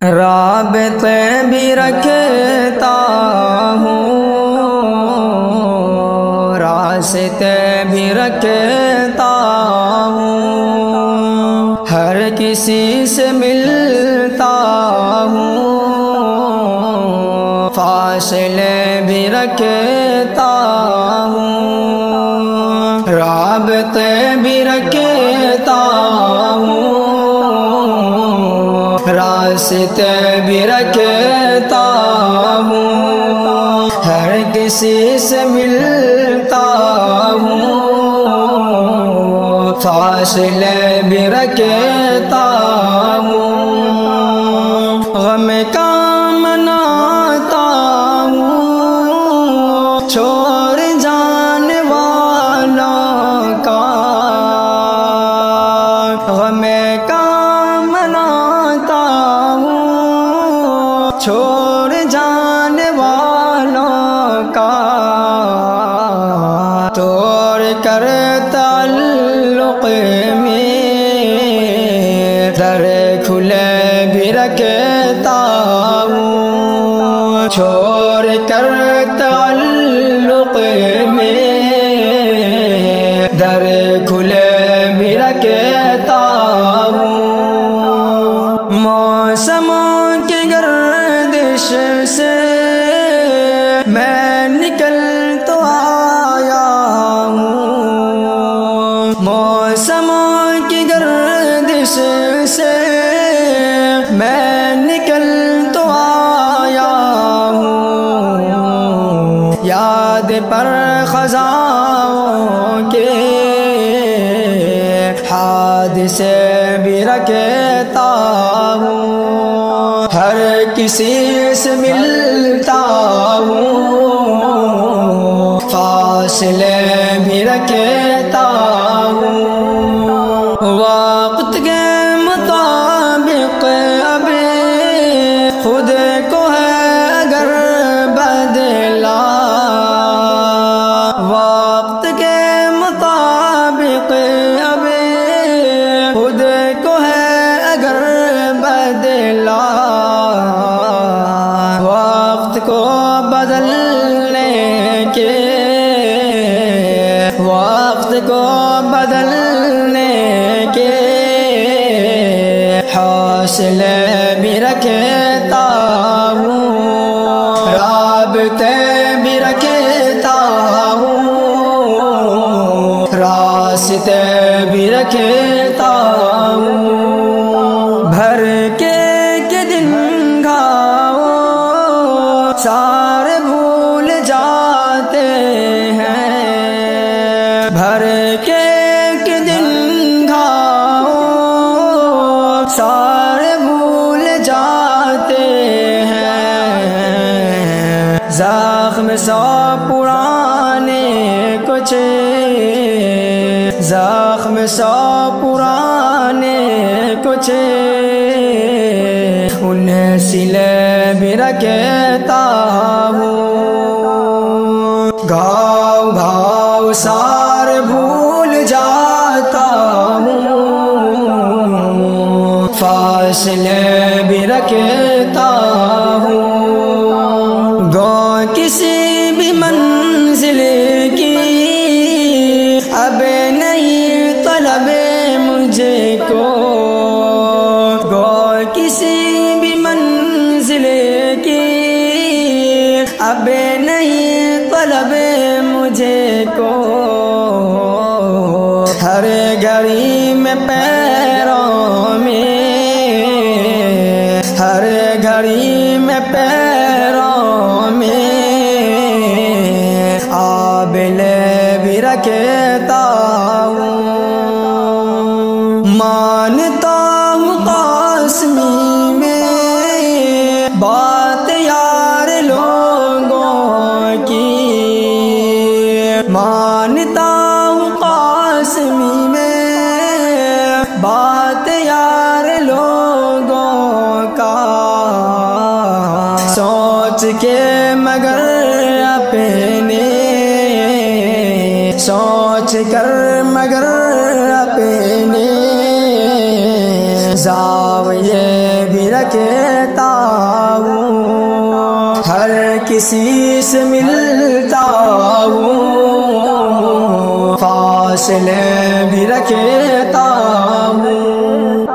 رابطے بھی رکھتا ہوں، راستے بھی رکھتا ہوں، ہر کسی سے ملتا ہوں، فاصلے بھی رکھتا ہوں، رابطے بھی رکھتا ہوں، راستے بھی رکھتا ہوں، ہر کسی سے ملتا ہوں، فاصلے بھی رکھتا ہوں، غم کا مناتا ہوں، چھوڑ جانے والوں کا، غم کا مناتا ہوں، چھوڑ جانے والوں کا، توڑ کر تعلق میں در کھلے بھی رکھتا ہوں، چھوڑ کر تعلق میں در کھلے بھی رکھتا ہوں، موسموں کی گردش سے میں نکل تو آیا ہوں، موسموں کی گردش سے میں نکل تو آیا ہوں، یاد پر خزاں کے حادثے بھی رکھتا ہوں، ہر کسی سے ملتا ہوں، فاصلے بھی رکھتا ہوں، وقت کے مطابق اب خود کو ہے اگر بدلا، وقت کے مطابق اب خود کو ہے اگر بدلا، وقت کو بدلنے کے، وقت کو بدلنے کے حوصلے بھی رکھتا ہوں، رابطے بھی رکھتا ہوں، راستے بھی رکھتا ہوں، بھر کے دن گھاؤ سارے بھول جاتے ہیں، بھر کے دن گھاؤ سارے بھول جاتے ہیں، زخم سو پرانے کچھ، زخم سو پرانے کچھ، انہیں سلے بھی رکھتا ہوں، گھاؤ گھاؤ سارے بھول جاتا ہوں، فاصلے بھی رکھتا ہوں، گو کسی بھی منزل کی اب نہیں طلب مجھے کو، گو کسی بھی منزل کی اب نہیں طلب مجھے کو، ہر گھڑی میں پیروں میں، ہر گھڑی میں پیروں میں آبلے بھی رکھتا ہوں، مانتا ہوں قاسمی میں بات یار لوگوں کی، مانتا ہوں قاسمی میں بات یار لوگوں کا، سوچ کے مگر اپنے، سوچ کر مگر اپنے زاویے بھی رکھے رہتا ہوں، ہر کسی سے ملتا ہوں، فاصلے بھی رکھتا ہوں۔